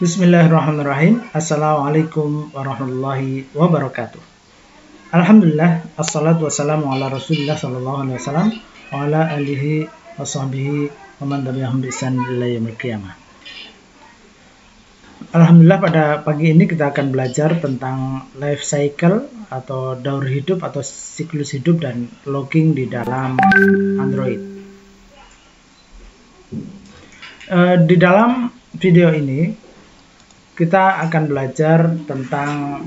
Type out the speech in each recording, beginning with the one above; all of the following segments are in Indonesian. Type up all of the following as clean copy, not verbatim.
Bismillahirrahmanirrahim. Assalamualaikum warahmatullahi wabarakatuh. Alhamdulillah, assalatu wassalamu ala rasulillah sallallahu alaihi wasallam wa ala alihi wa sahbihi wa man tabi'ahum bi ihsan ila yaumil qiyamah. Alhamdulillah, pada pagi ini kita akan belajar tentang life cycle atau daur hidup atau siklus hidup dan logging di dalam Android. Di dalam video ini kita akan belajar tentang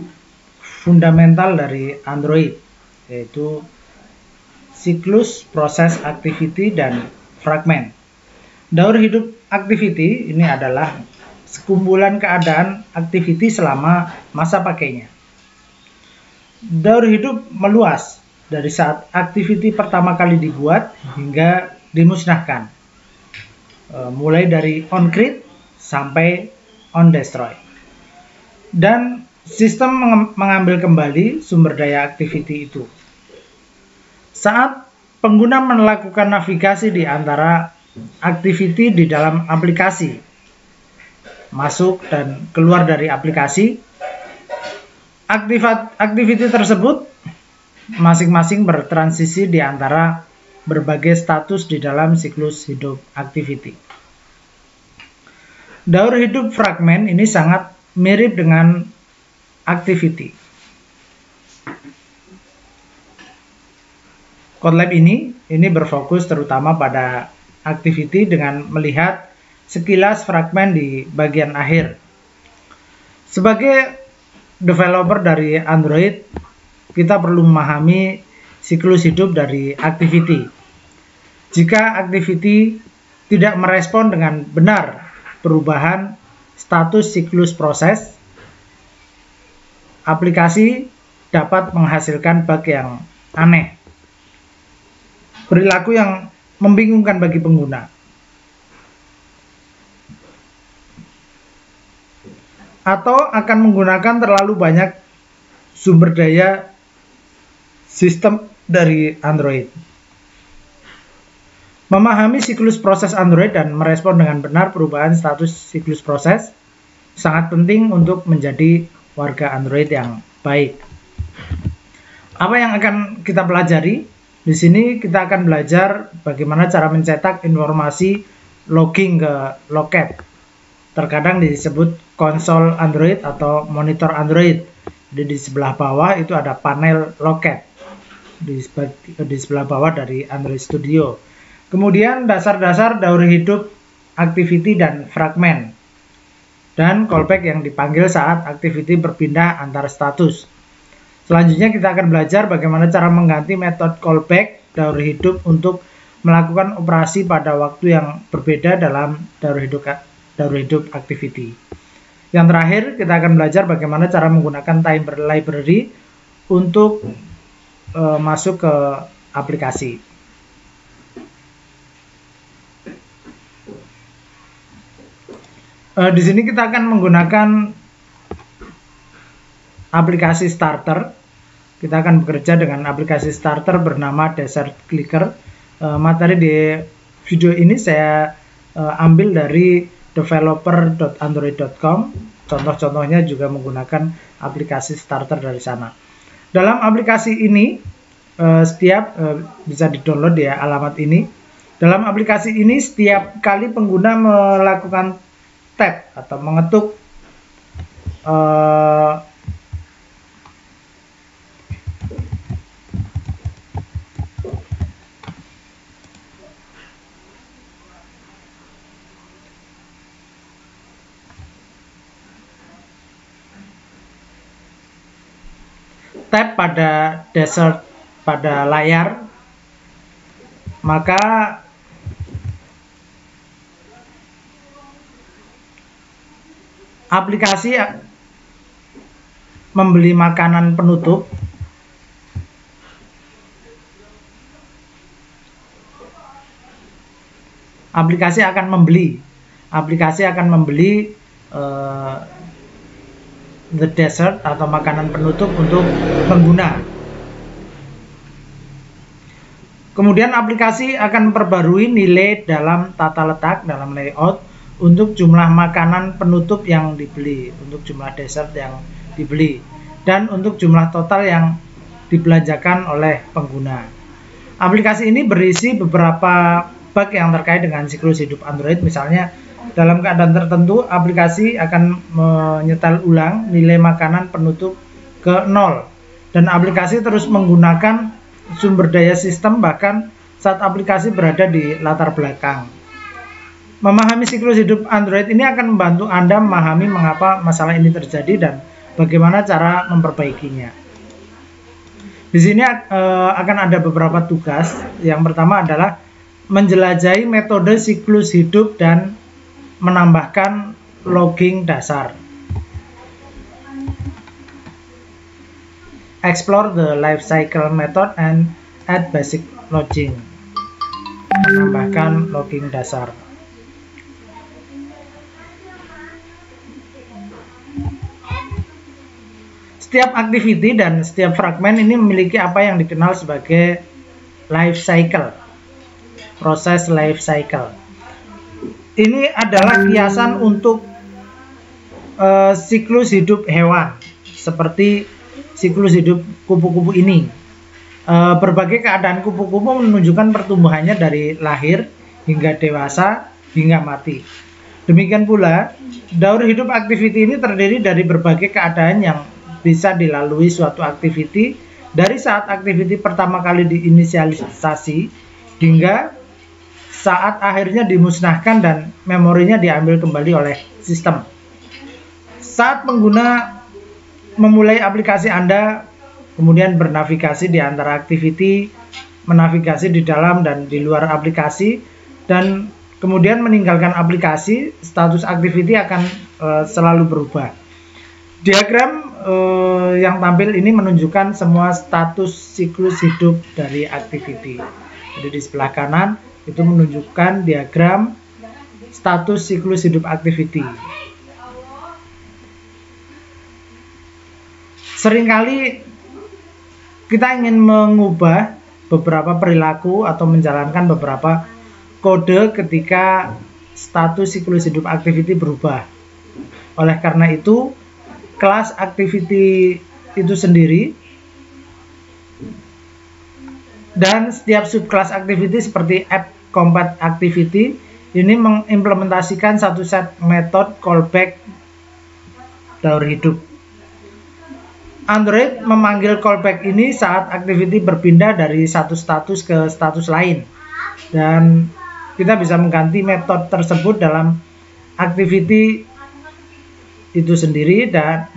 fundamental dari Android, yaitu siklus, proses, activity, dan fragment. Daur hidup activity ini adalah sekumpulan keadaan activity selama masa pakainya. Daur hidup meluas dari saat activity pertama kali dibuat hingga dimusnahkan, mulai dari on create sampai on destroy. Dan sistem mengambil kembali sumber daya activity itu. Saat pengguna melakukan navigasi di antara activity di dalam aplikasi, masuk dan keluar dari aplikasi, activity tersebut masing-masing bertransisi di antara berbagai status di dalam siklus hidup activity. Daur hidup fragmen ini sangat mirip dengan activity. Kotlab ini berfokus terutama pada activity dengan melihat sekilas fragmen di bagian akhir. Sebagai developer dari Android, kita perlu memahami siklus hidup dari activity. Jika activity tidak merespon dengan benar perubahan status siklus proses, aplikasi dapat menghasilkan bug yang aneh, perilaku yang membingungkan bagi pengguna, atau akan menggunakan terlalu banyak sumber daya sistem dari Android. Memahami siklus proses Android dan merespon dengan benar perubahan status siklus proses sangat penting untuk menjadi warga Android yang baik. Apa yang akan kita pelajari? Di sini kita akan belajar bagaimana cara mencetak informasi logging ke loket. Terkadang disebut konsol Android atau monitor Android. Jadi di sebelah bawah itu ada panel loket. Di sebelah bawah dari Android Studio. Kemudian dasar-dasar daur hidup activity dan fragment. Dan callback yang dipanggil saat activity berpindah antar status. Selanjutnya kita akan belajar bagaimana cara mengganti metode callback daur hidup untuk melakukan operasi pada waktu yang berbeda dalam daur hidup activity. Yang terakhir kita akan belajar bagaimana cara menggunakan timer library untuk masuk ke aplikasi. Di sini kita akan menggunakan aplikasi starter. Kita akan bekerja dengan aplikasi starter bernama Desert Clicker. Materi di video ini saya ambil dari developer.android.com. Contoh-contohnya juga menggunakan aplikasi starter dari sana. Dalam aplikasi ini bisa di-download ya alamat ini. Dalam aplikasi ini setiap kali pengguna melakukan tab atau mengetuk tab pada layar, maka aplikasi membeli makanan penutup. Aplikasi akan membeli the dessert atau makanan penutup untuk pengguna. Kemudian aplikasi akan memperbarui nilai dalam tata letak, dalam layout, untuk jumlah makanan penutup yang dibeli, untuk jumlah dessert yang dibeli, dan untuk jumlah total yang dibelanjakan oleh pengguna. Aplikasi ini berisi beberapa bug yang terkait dengan siklus hidup Android. Misalnya, dalam keadaan tertentu, aplikasi akan menyetel ulang nilai makanan penutup ke 0, dan aplikasi terus menggunakan sumber daya sistem bahkan saat aplikasi berada di latar belakang. Memahami siklus hidup Android ini akan membantu Anda memahami mengapa masalah ini terjadi dan bagaimana cara memperbaikinya. Di sini akan ada beberapa tugas. Yang pertama adalah menjelajahi metode siklus hidup dan menambahkan logging dasar. Explore the life cycle method and add basic logging. Menambahkan logging dasar. Setiap activity dan setiap fragmen ini memiliki apa yang dikenal sebagai life cycle, proses life cycle. Ini adalah kiasan untuk siklus hidup hewan, seperti siklus hidup kupu-kupu ini. Berbagai keadaan kupu-kupu menunjukkan pertumbuhannya dari lahir hingga dewasa hingga mati. Demikian pula, daur hidup activity ini terdiri dari berbagai keadaan yang bisa dilalui suatu activity dari saat activity pertama kali diinisialisasi hingga saat akhirnya dimusnahkan dan memorinya diambil kembali oleh sistem. Saat pengguna memulai aplikasi Anda, kemudian bernavigasi di antara activity, menavigasi di dalam dan di luar aplikasi, dan kemudian meninggalkan aplikasi, status activity akan selalu berubah. Diagram yang tampil ini menunjukkan semua status siklus hidup dari activity. Jadi di sebelah kanan itu menunjukkan diagram status siklus hidup activity. Seringkali kita ingin mengubah beberapa perilaku atau menjalankan beberapa kode ketika status siklus hidup activity berubah. Oleh karena itu, kelas activity itu sendiri dan setiap subkelas activity seperti app compat activity ini mengimplementasikan satu set metode callback daur hidup. Android memanggil callback ini saat activity berpindah dari satu status ke status lain, dan kita bisa mengganti metode tersebut dalam activity itu sendiri dan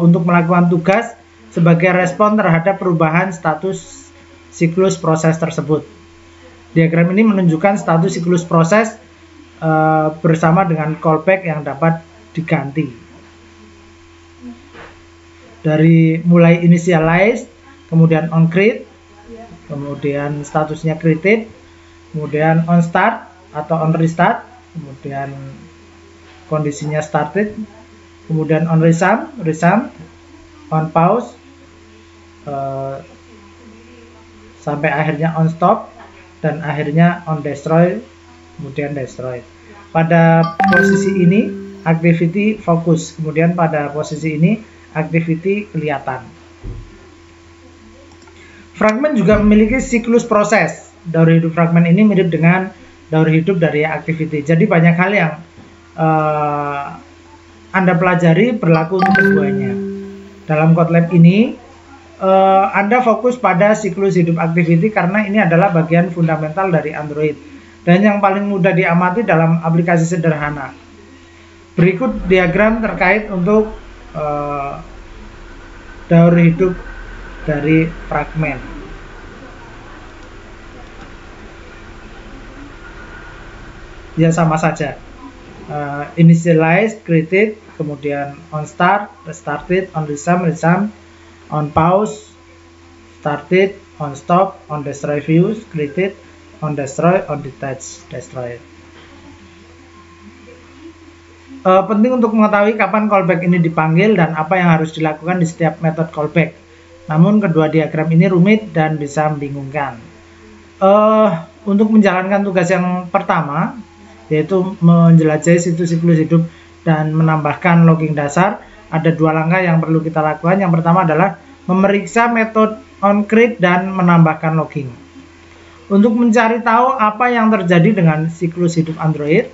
untuk melakukan tugas sebagai respon terhadap perubahan status siklus proses tersebut. Diagram ini menunjukkan status siklus proses bersama dengan callback yang dapat diganti. Dari mulai initialize, kemudian on create, kemudian statusnya created, kemudian on start atau on restart, kemudian kondisinya started, kemudian on resume, on pause, sampai akhirnya on stop, dan akhirnya on destroy, kemudian destroy. Pada posisi ini activity fokus, kemudian pada posisi ini activity kelihatan. Fragmen juga memiliki siklus proses. Daur hidup fragmen ini mirip dengan daur hidup dari activity. Jadi banyak hal yang Anda pelajari berlaku untuk keduanya. Dalam Kotlab ini, Anda fokus pada siklus hidup activity karena ini adalah bagian fundamental dari Android dan yang paling mudah diamati dalam aplikasi sederhana. Berikut diagram terkait untuk daur hidup dari fragmen. Ya, sama saja. Initialize, created, kemudian on start, restarted, on resume, on pause, started, on stop, on destroy views, created, on destroy, on detach, destroy. Penting untuk mengetahui kapan callback ini dipanggil dan apa yang harus dilakukan di setiap metode callback. Namun kedua diagram ini rumit dan bisa membingungkan. Untuk menjalankan tugas yang pertama, yaitu menjelajahi situs siklus hidup dan menambahkan logging dasar. Ada dua langkah yang perlu kita lakukan. Yang pertama adalah memeriksa metode onCreate dan menambahkan logging. Untuk mencari tahu apa yang terjadi dengan siklus hidup Android,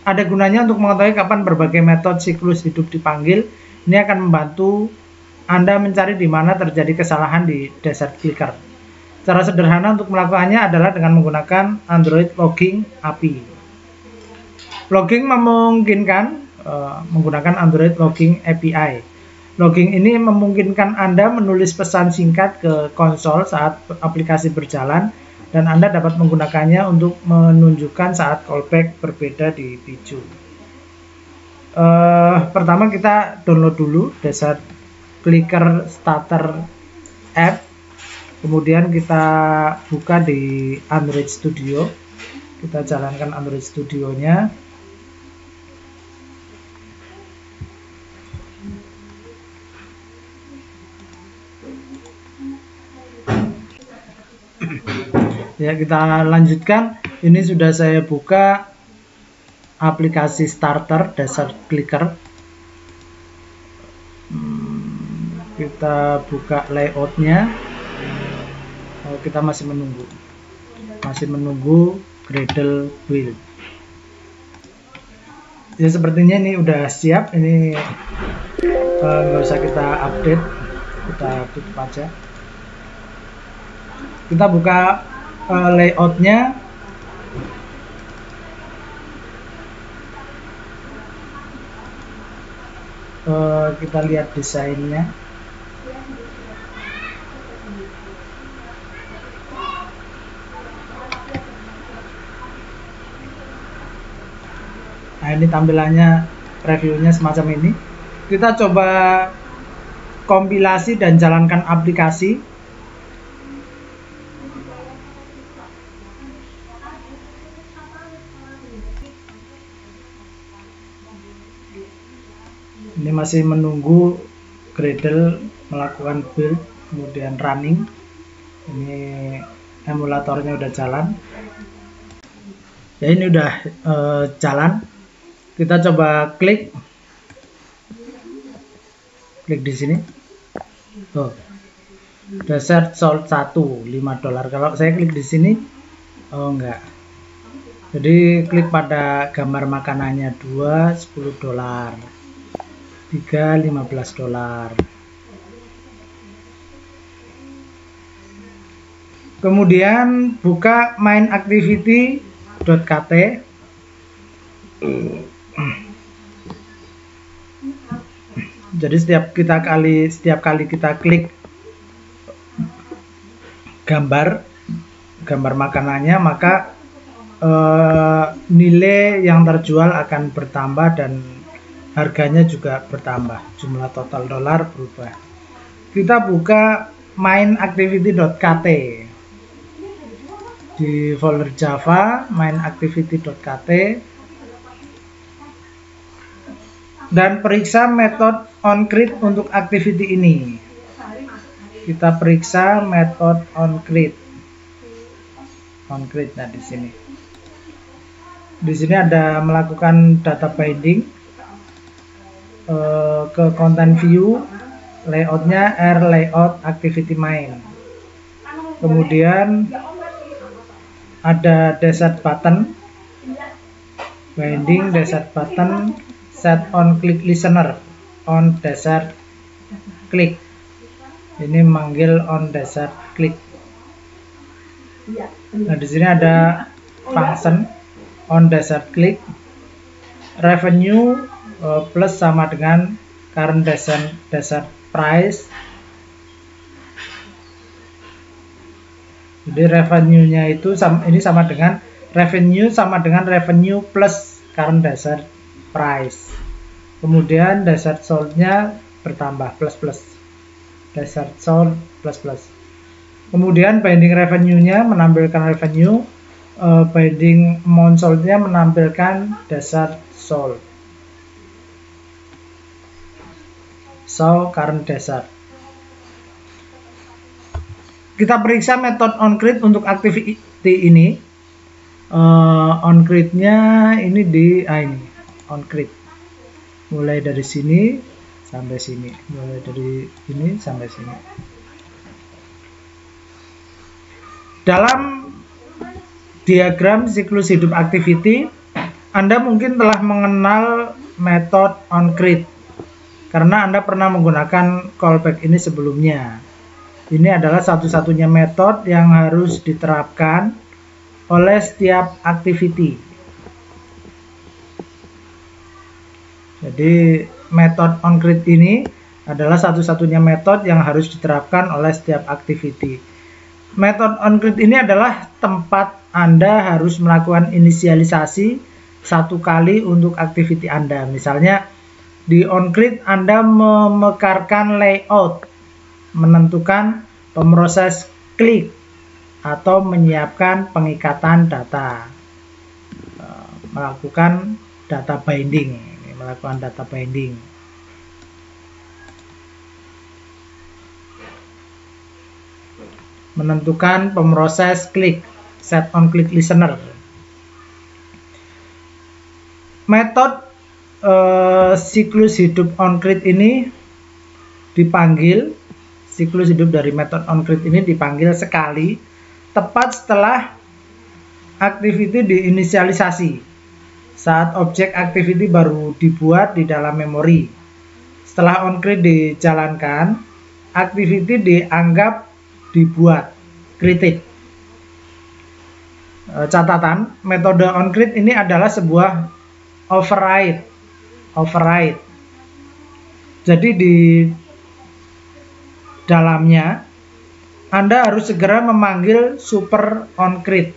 ada gunanya untuk mengetahui kapan berbagai metode siklus hidup dipanggil. Ini akan membantu Anda mencari di mana terjadi kesalahan di Desert Clicker. Cara sederhana untuk melakukannya adalah dengan menggunakan Android Logging API. Logging memungkinkan menggunakan Android Logging API. Logging ini memungkinkan Anda menulis pesan singkat ke konsol saat aplikasi berjalan, dan Anda dapat menggunakannya untuk menunjukkan saat callback berbeda di Pijo. Pertama kita download dulu Desert Clicker Starter App, kemudian kita buka di Android Studio, kita jalankan Android Studio-nya. Ya, kita lanjutkan. Ini sudah saya buka aplikasi starter Desert Clicker. Kita buka layoutnya. Kita masih menunggu Gradle build. Ya, sepertinya ini udah siap. Ini nggak usah kita update, kita tutup aja. Kita buka layoutnya. Kita lihat desainnya. Nah, ini tampilannya, reviewnya semacam ini. Kita coba kompilasi dan jalankan aplikasi. Ini masih menunggu Gradle melakukan build, kemudian running. Ini emulatornya udah jalan. Ya, ini udah jalan. Kita coba klik di sini. Desert Sold 1 $5. Kalau saya klik di sini, enggak. Jadi klik pada gambar makanannya 2 $10, 3 $15. Kemudian buka mainactivity.kt. Jadi setiap kali kita klik gambar makanannya, maka nilai yang terjual akan bertambah dan harganya juga bertambah, jumlah total dolar berubah. Kita buka mainactivity.kt di folder Java, mainactivity.kt, dan periksa metode onCreate untuk activity ini. Kita periksa metode onCreate. Nah, di sini. Di sini ada melakukan data binding ke content view, layoutnya R layout activity main. Kemudian ada desert button, binding desert button, set on click listener on desert click. Ini manggil on desert click. Nah, di sini ada function on desert click, revenue plus sama dengan current desert price. Jadi revenue-nya itu ini sama dengan revenue plus current desert price. Kemudian desert sold-nya bertambah plus. Desert sold plus. Kemudian binding revenue-nya menampilkan revenue, binding amount sold-nya menampilkan desert sold. So current desert. Kita periksa metode onCreate untuk activity ini. OnCreate-nya ini di ini OnCreate, mulai dari sini sampai sini, mulai dari ini sampai sini. Dalam diagram siklus hidup activity, Anda mungkin telah mengenal metode OnCreate karena Anda pernah menggunakan callback ini sebelumnya. Ini adalah satu-satunya metode yang harus diterapkan oleh setiap activity. Jadi metode OnCreate ini adalah satu-satunya metode yang harus diterapkan oleh setiap activity. Metode OnCreate ini adalah tempat Anda harus melakukan inisialisasi satu kali untuk activity Anda. Misalnya di OnCreate Anda memekarkan layout, menentukan pemroses klik, atau menyiapkan pengikatan data, melakukan data binding, menentukan pemroses klik, set on click listener. Metode siklus hidup OnCreate ini dipanggil, siklus hidup dari metode OnCreate ini dipanggil sekali tepat setelah activity diinisialisasi, saat objek activity baru dibuat di dalam memori. Setelah OnCreate dijalankan, activity dianggap dibuat, created. Catatan, metode OnCreate ini adalah sebuah override. Jadi di dalamnya Anda harus segera memanggil super OnCreate.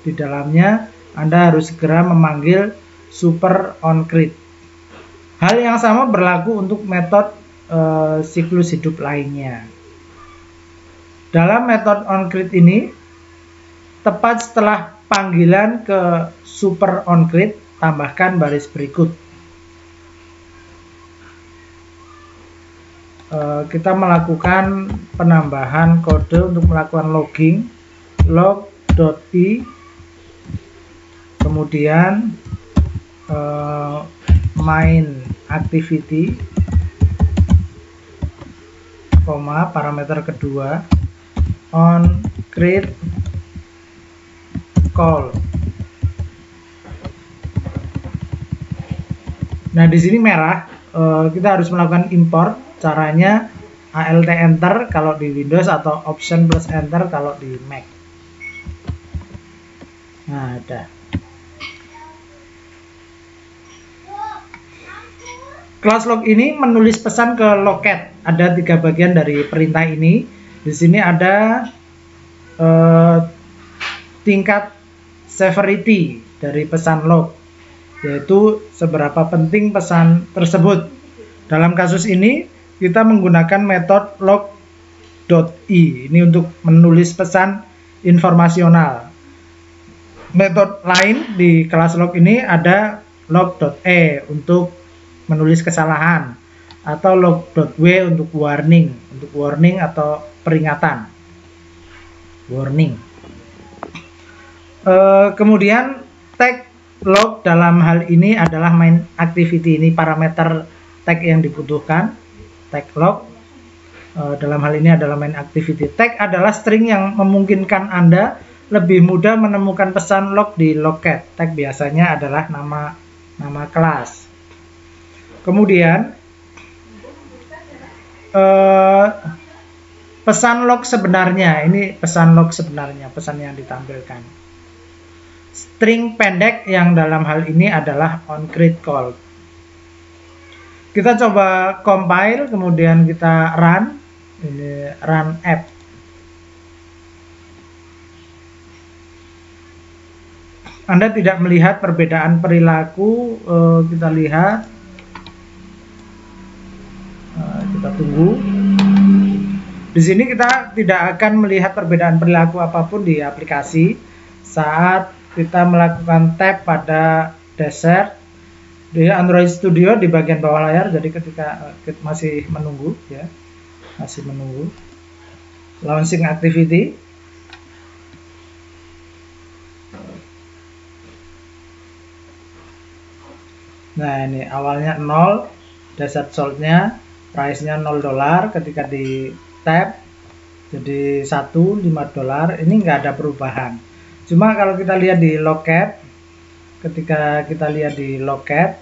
Di dalamnya Anda harus segera memanggil super OnCreate. Hal yang sama berlaku untuk metode siklus hidup lainnya. Dalam metode OnCreate ini, tepat setelah panggilan ke super OnCreate, tambahkan baris berikut. Kita melakukan penambahan kode untuk melakukan logging, log.i, kemudian main activity, parameter kedua OnCreate call. Nah, di sini merah, kita harus melakukan import. Caranya Alt Enter kalau di Windows atau Option plus Enter kalau di Mac. Nah, ada. Class log ini menulis pesan ke loket. Ada 3 bagian dari perintah ini. Di sini ada tingkat severity dari pesan log, yaitu seberapa penting pesan tersebut. Dalam kasus ini kita menggunakan metode log.i ini untuk menulis pesan informasional. Metode lain di kelas log ini ada log.e untuk menulis kesalahan, atau log.w untuk warning atau peringatan. Kemudian tag log dalam hal ini adalah main activity. Ini parameter tag yang dibutuhkan. Tag log dalam hal ini adalah main activity. Tag adalah string yang memungkinkan Anda lebih mudah menemukan pesan log di loket. Tag biasanya adalah nama kelas. Kemudian pesan log sebenarnya, ini pesan log sebenarnya, pesan yang ditampilkan. String pendek yang dalam hal ini adalah OnCreate call. Kita coba compile, kemudian kita run. Ini run app. Anda tidak melihat perbedaan perilaku. Kita lihat. Kita tunggu. Di sini kita tidak akan melihat perbedaan perilaku apapun di aplikasi saat kita melakukan tap pada dashboard di Android Studio di bagian bawah layar. Jadi ketika kita masih menunggu, ya, masih menunggu launching activity. Nah, ini awalnya 0, desert sold-nya, price-nya $0, ketika di tap jadi 1, $5, ini nggak ada perubahan. Cuma kalau kita lihat di loket, ketika kita lihat di loket,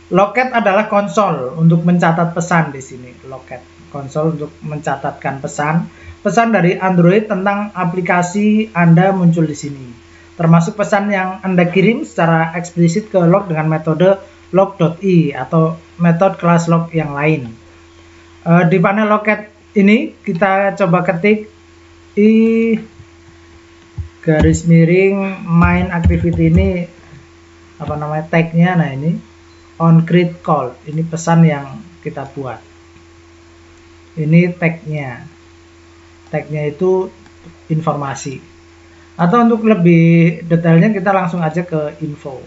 loket adalah konsol untuk mencatat pesan di sini. Loket, konsol untuk mencatatkan pesan. Pesan dari Android tentang aplikasi Anda muncul di sini. Termasuk pesan yang Anda kirim secara eksplisit ke log dengan metode log.i atau metode kelas log yang lain. Di panel loket ini kita coba ketik i garis miring main activity ini apa namanya tagnya. Nah, ini on create call, ini pesan yang kita buat. Ini tagnya itu informasi. Atau untuk lebih detailnya kita langsung aja ke info.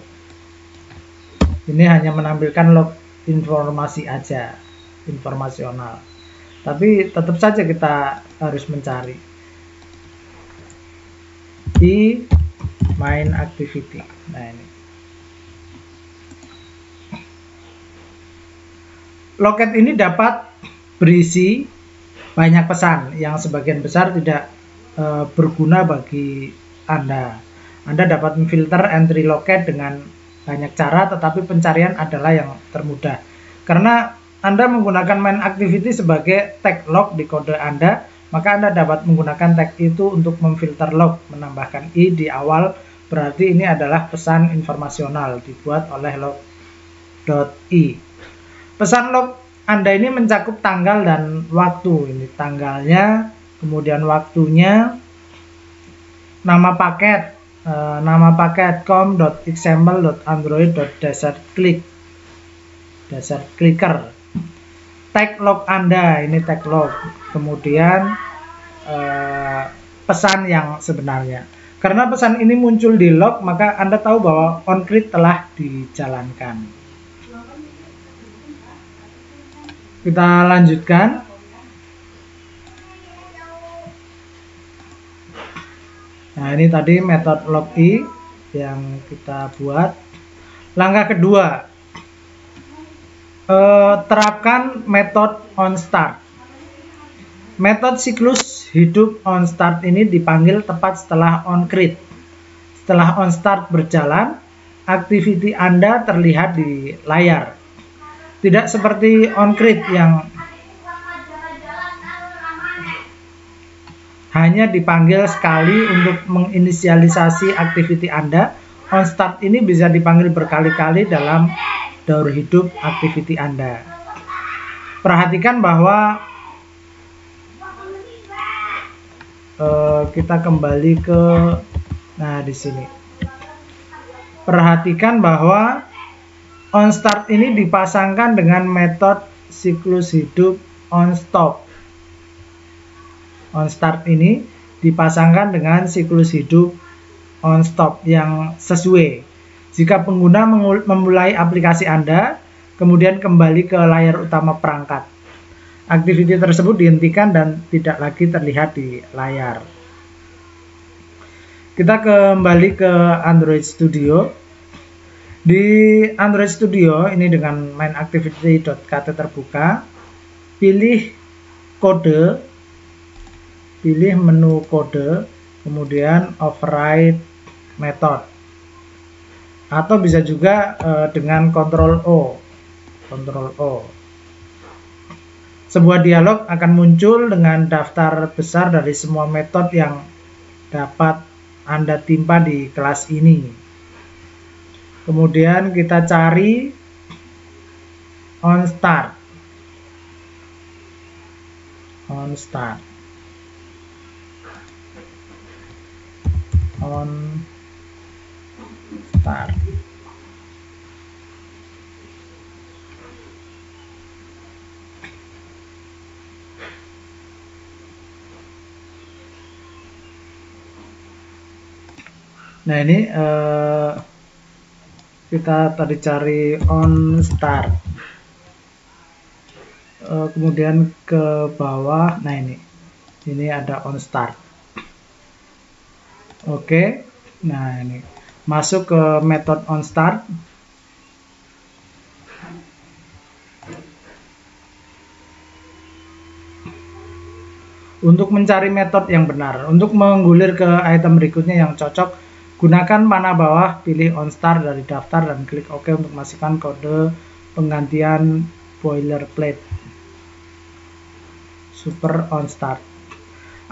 Ini hanya menampilkan log informasi aja, informasional. Tapi tetap saja kita harus mencari di main activity. Nah, ini loket ini dapat berisi banyak pesan yang sebagian besar tidak berguna bagi Anda. Anda dapat memfilter entry loket dengan banyak cara, tetapi pencarian adalah yang termudah. Karena Anda menggunakan main activity sebagai tag log di kode Anda, maka Anda dapat menggunakan tag itu untuk memfilter log, menambahkan i di awal, berarti ini adalah pesan informasional dibuat oleh log.i. Pesan log Anda ini mencakup tanggal dan waktu. Ini tanggalnya, kemudian waktunya, nama paket com.xml.android.desertclicker. Tag log Anda, ini tag log. Kemudian pesan yang sebenarnya. Karena pesan ini muncul di log, maka Anda tahu bahwa onCreate telah dijalankan. Kita lanjutkan. Nah, ini tadi metode log.i yang kita buat. Langkah kedua, terapkan metode onStart. Metode siklus hidup onStart ini dipanggil tepat setelah onCreate. Setelah onStart berjalan, aktiviti Anda terlihat di layar. Tidak seperti onCreate yang hanya dipanggil sekali untuk menginisialisasi aktiviti Anda. OnStart ini bisa dipanggil berkali-kali dalam daur hidup aktiviti Anda. Perhatikan bahwa kita kembali ke di sini. Perhatikan bahwa OnStart ini dipasangkan dengan metode siklus hidup onStop. OnStart ini dipasangkan dengan siklus hidup onStop yang sesuai. Jika pengguna memulai aplikasi Anda, kemudian kembali ke layar utama perangkat, aktiviti tersebut dihentikan dan tidak lagi terlihat di layar. Kita kembali ke Android Studio. Di Android Studio ini dengan mainActivity.kt terbuka, pilih kode, pilih menu kode, kemudian override method, atau bisa juga dengan Ctrl O. Sebuah dialog akan muncul dengan daftar besar dari semua metode yang dapat Anda timpa di kelas ini. Kemudian kita cari onStart. Nah, ini kita tadi cari onStart, kemudian ke bawah. Nah, ini ada onStart. Oke. Nah, ini masuk ke metode onStart. Untuk mencari metode yang benar, untuk menggulir ke item berikutnya yang cocok, gunakan panah bawah, pilih onStart dari daftar dan klik OK untuk memastikan kode penggantian boilerplate. Super onStart.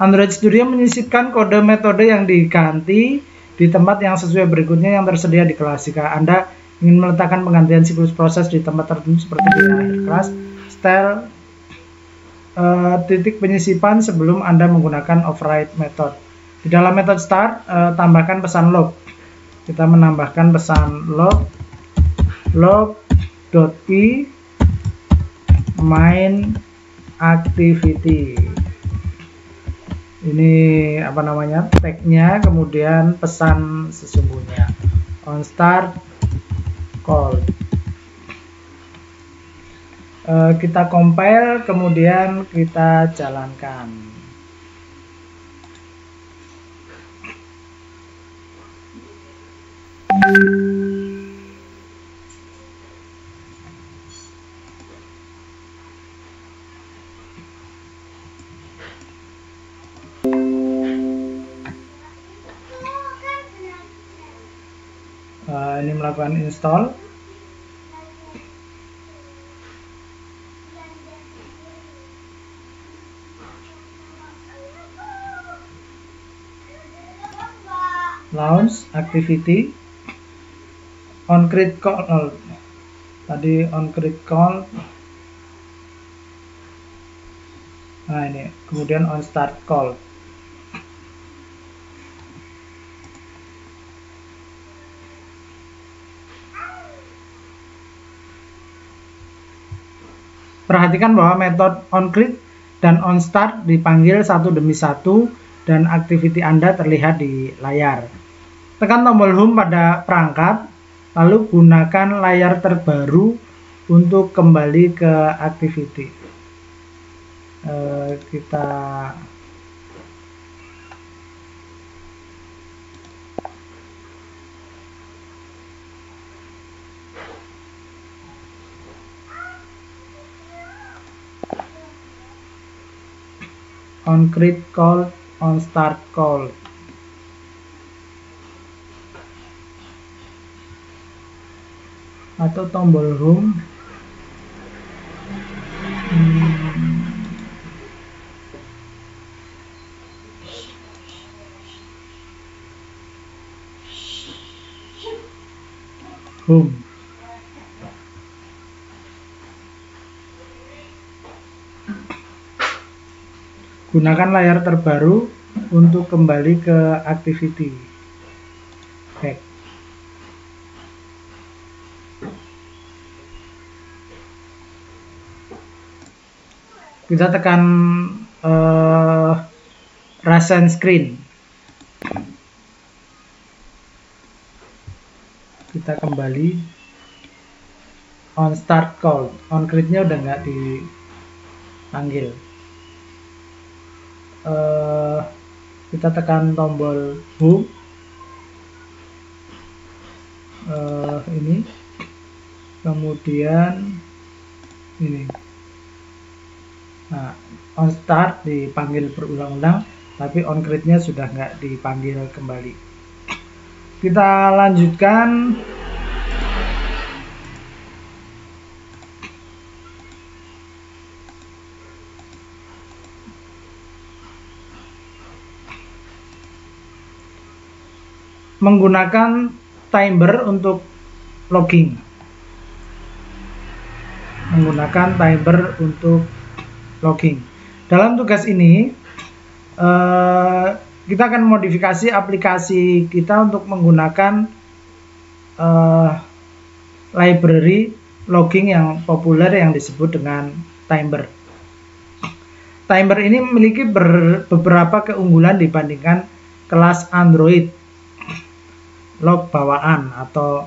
Android Studio menyisipkan kode metode yang diganti di tempat yang sesuai berikutnya yang tersedia di kelas. Jika Anda ingin meletakkan penggantian siklus proses di tempat tertentu seperti di akhir kelas, style titik penyisipan sebelum Anda menggunakan override method. Di dalam metode start, tambahkan pesan log. Kita menambahkan pesan log.p main activity. Ini apa namanya? Tagnya, kemudian pesan sesungguhnya. onStart call. Kita compile, kemudian kita jalankan. Ini melakukan install. Launch activity onCreate call. Tadi onCreate call. Nah, ini kemudian onStart call. Perhatikan bahwa metode onCreate dan onStart dipanggil satu demi satu dan activity Anda terlihat di layar. Tekan tombol Home pada perangkat, lalu gunakan layar terbaru untuk kembali ke activity. Kita onCreate call, onStart call. Atau tombol Home. Home. Gunakan layar terbaru untuk kembali ke activity. Back. Kita tekan recent screen. Kita kembali onStart call. onCreate-nya udah nggak dipanggil. Kita tekan tombol Home. Ini. Kemudian ini. Nah, onStart dipanggil berulang-ulang, tapi onCreate-nya sudah nggak dipanggil kembali. Kita lanjutkan. Menggunakan timer untuk logging. Menggunakan timer untuk logging. Dalam tugas ini kita akan modifikasi aplikasi kita untuk menggunakan library logging yang populer yang disebut dengan timer. Timer ini memiliki beberapa keunggulan dibandingkan kelas Android log bawaan atau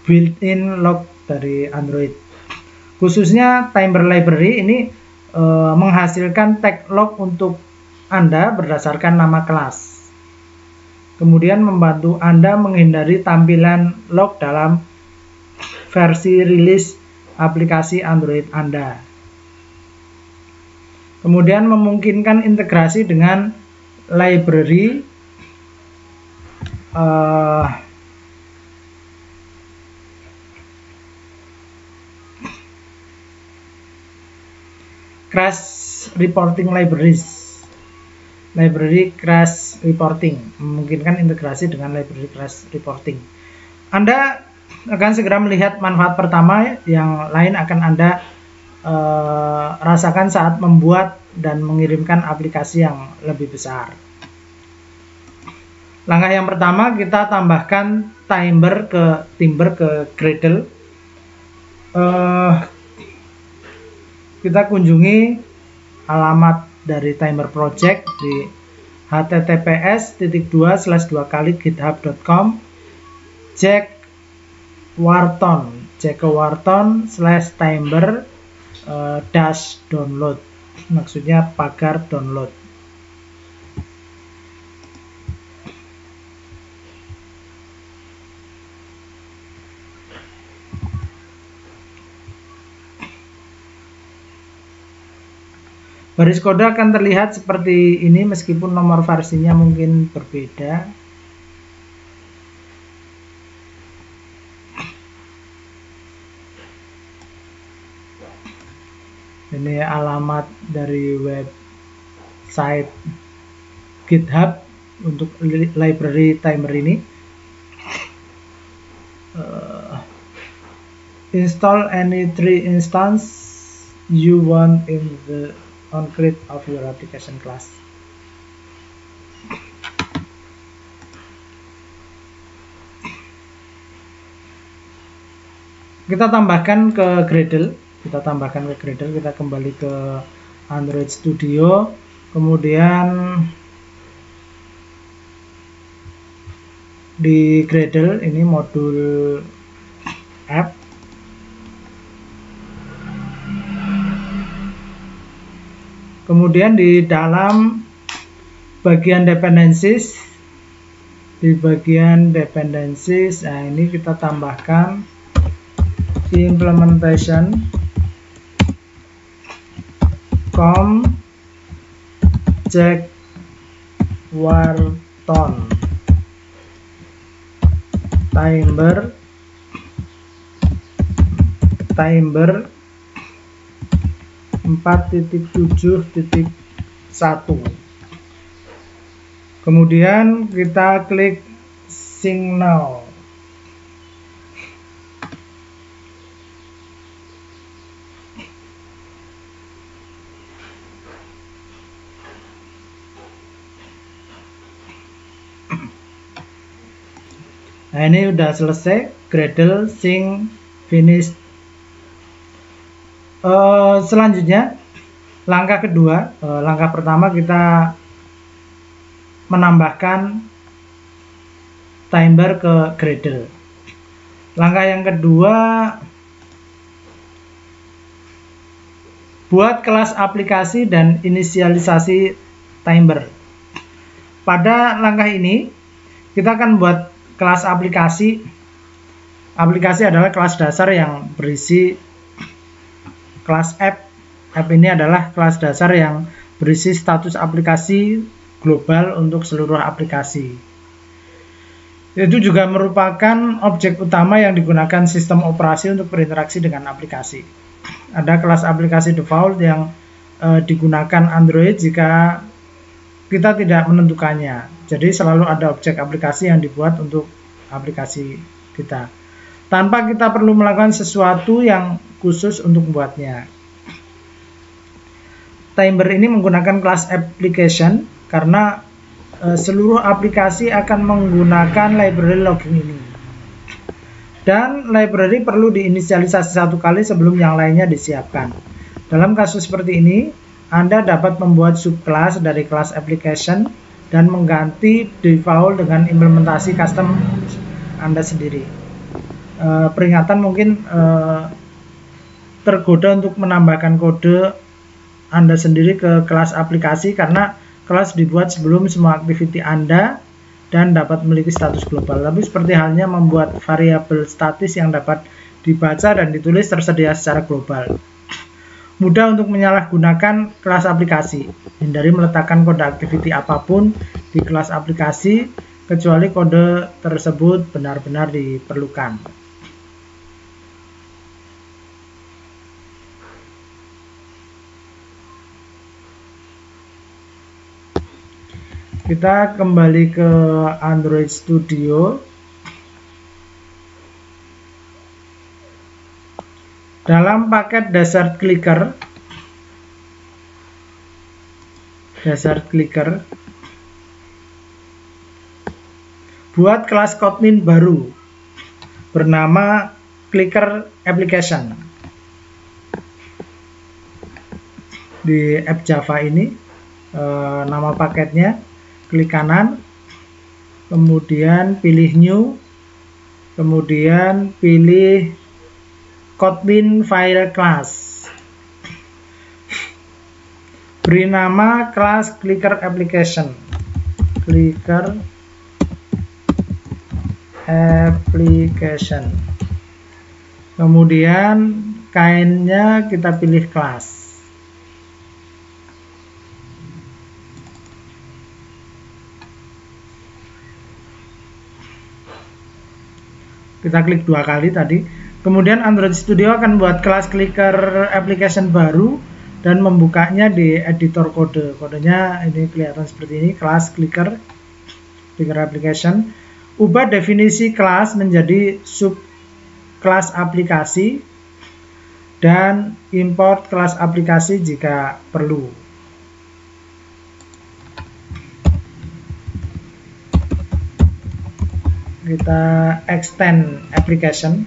built-in log dari Android. Khususnya timer library ini menghasilkan tag log untuk Anda berdasarkan nama kelas. kemudian membantu Anda menghindari tampilan log dalam versi rilis aplikasi Android Anda. Kemudian memungkinkan integrasi dengan library crash reporting library crash reporting, memungkinkan integrasi dengan library crash reporting. Anda akan segera melihat manfaat pertama, yang lain akan Anda rasakan saat membuat dan mengirimkan aplikasi yang lebih besar. Langkah yang pertama, kita tambahkan Timber ke Gradle. Kita kunjungi alamat dari Timber Project di https://github.com Jack Wharton/Timber -download, maksudnya pagar download. Baris kode akan terlihat seperti ini meskipun nomor versinya mungkin berbeda. Ini alamat dari website GitHub untuk library Timber ini. Install any 3 instance you want in the on-grid of your application class. Kita tambahkan ke Gradle. Kita kembali ke Android Studio, kemudian di Gradle ini modul app. Kemudian di dalam bagian dependencies, nah ini kita tambahkan implementation Jack Wharton Timber 4.7.1. Kemudian kita klik Sync Now. Nah, ini udah selesai, Gradle sync finished. Selanjutnya langkah kedua, langkah pertama kita menambahkan Timber ke Gradle. Langkah yang kedua, buat kelas aplikasi dan inisialisasi Timber. Pada langkah ini kita akan buat kelas aplikasi. Aplikasi adalah kelas dasar yang berisi kelas app. App ini adalah kelas dasar yang berisi status aplikasi global untuk seluruh aplikasi. Itu juga merupakan objek utama yang digunakan sistem operasi untuk berinteraksi dengan aplikasi. Ada kelas aplikasi default yang digunakan Android jika kita tidak menentukannya. Jadi selalu ada objek aplikasi yang dibuat untuk aplikasi kita, tanpa kita perlu melakukan sesuatu yang khusus untuk membuatnya. Timber ini menggunakan kelas application karena seluruh aplikasi akan menggunakan library logging ini. Dan library perlu diinisialisasi satu kali sebelum yang lainnya disiapkan. Dalam kasus seperti ini, Anda dapat membuat subclass dari kelas application dan mengganti default dengan implementasi custom Anda sendiri. Peringatan, mungkin tergoda untuk menambahkan kode Anda sendiri ke kelas aplikasi karena kelas dibuat sebelum semua activity Anda dan dapat memiliki status global. Tapi seperti halnya membuat variabel statis yang dapat dibaca dan ditulis tersedia secara global. Mudah untuk menyalahgunakan kelas aplikasi. Hindari meletakkan kode activity apapun di kelas aplikasi kecuali kode tersebut benar-benar diperlukan. Kita kembali ke Android Studio. Dalam paket Desert Clicker, buat kelas Kotlin baru bernama Clicker Application. Di app Java ini, nama paketnya klik kanan, kemudian pilih New, kemudian pilih Kotlin File Class. Beri nama kelas Clicker Application. Clicker Application. Kemudian kainnya kita pilih kelas. Kita klik 2 kali tadi. Kemudian Android Studio akan buat kelas Clicker Application baru dan membukanya di editor kode. Kodenya ini kelihatan seperti ini, kelas Clicker Application. Ubah definisi kelas menjadi subkelas aplikasi dan import kelas aplikasi jika perlu. Kita extend application.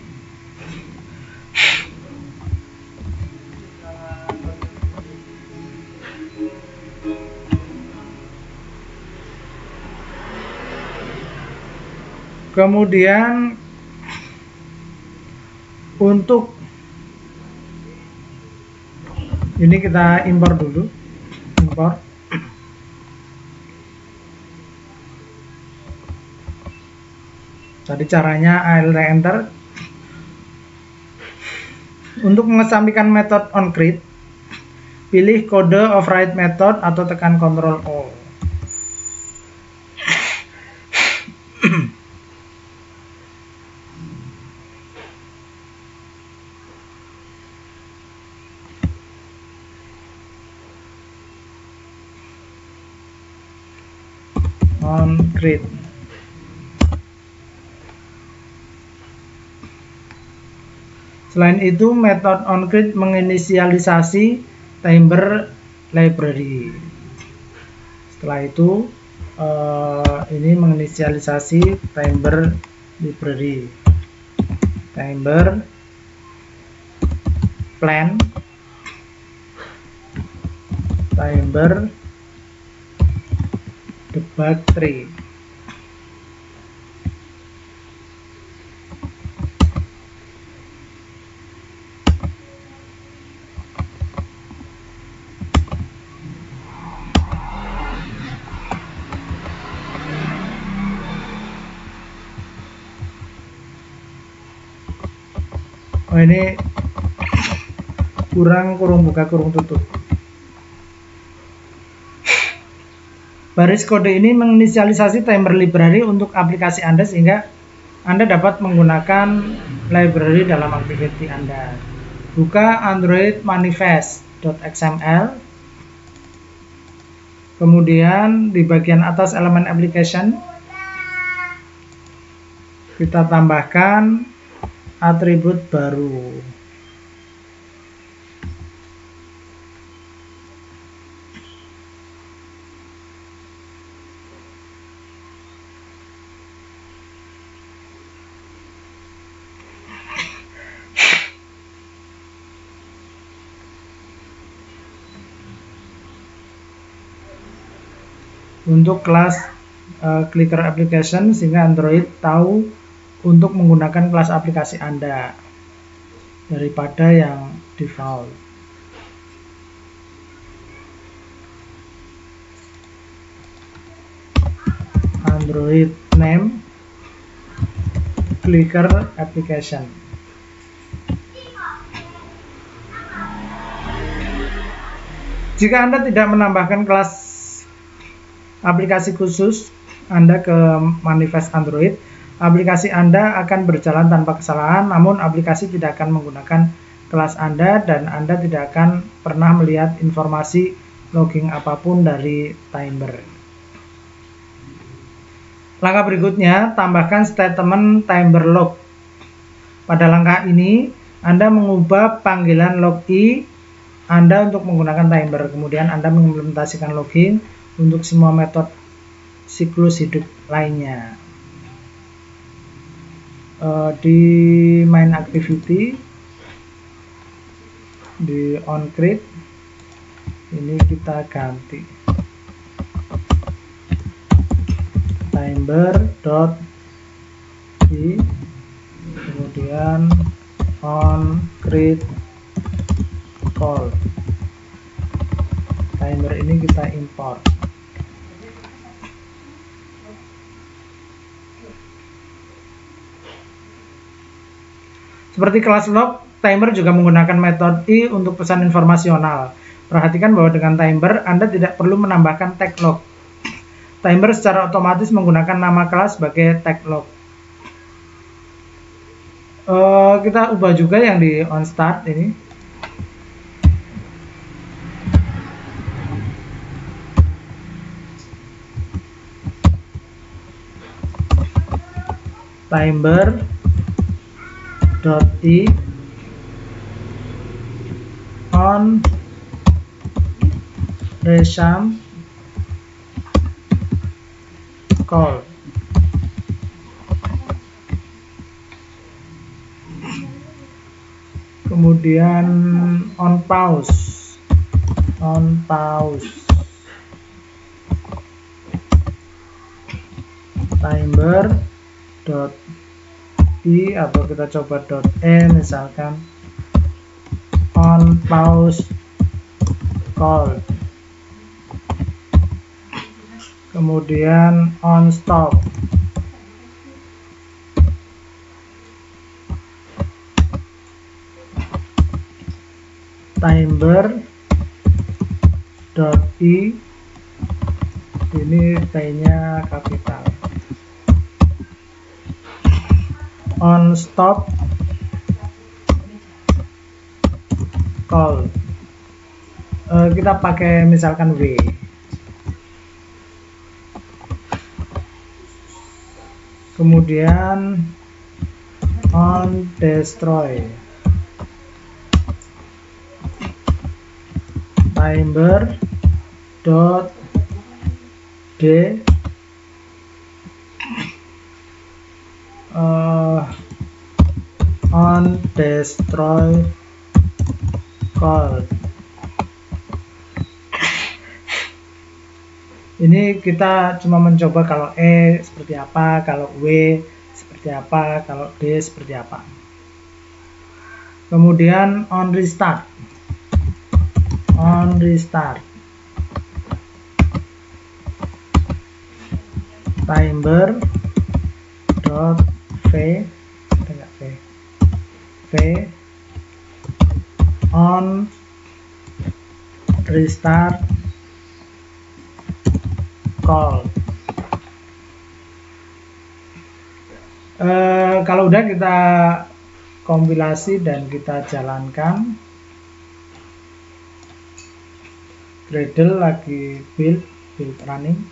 Kemudian untuk ini kita import dulu. Import. Tadi caranya ALT enter. Untuk mengesampingkan metode onCreate, pilih kode override method atau tekan Ctrl O. onCreate. Selain itu, metode onCreate menginisialisasi Timber library. Setelah itu, ini menginisialisasi Timber library. Timber plan, Timber debug tree. Oh, ini kurung buka kurung tutup. Baris kode ini menginisialisasi Timber library untuk aplikasi Anda sehingga Anda dapat menggunakan library dalam aplikasi Anda. Buka Android manifest.xml. Kemudian di bagian atas elemen application kita tambahkan atribut baru. Untuk kelas Clicker Application sehingga Android tahu untuk menggunakan kelas aplikasi Anda daripada yang default. Android name clicker application. Jika Anda tidak menambahkan kelas aplikasi khusus Anda ke manifest Android, aplikasi Anda akan berjalan tanpa kesalahan, namun aplikasi tidak akan menggunakan kelas Anda dan Anda tidak akan pernah melihat informasi logging apapun dari Timber. Langkah berikutnya, tambahkan statement Timber log. Pada langkah ini, Anda mengubah panggilan log-i Anda untuk menggunakan Timber. Kemudian Anda mengimplementasikan logging untuk semua metode siklus hidup lainnya. Di main activity, di onCreate, ini kita ganti timber.i, kemudian onCreate call. Timer ini kita import. Seperti kelas log, Timer juga menggunakan metode i untuk pesan informasional. Perhatikan bahwa dengan Timer Anda tidak perlu menambahkan tag log. Timer secara otomatis menggunakan nama kelas sebagai tag log. Kita ubah juga yang di onStart ini. Timber.i on resume call. Kemudian on pause Timber.i atau kita coba .e misalkan on pause call. Kemudian on stop. Timber.i ini T-nya kapital. On stop call. Kita pakai misalkan W. Kemudian on destroy. Timber.d on destroy call. Ini kita cuma mencoba kalau E seperti apa, kalau W seperti apa, kalau D seperti apa. Kemudian on restart. Timber.v on restart call. Kalau udah kita kompilasi dan kita jalankan. Gradle lagi build running.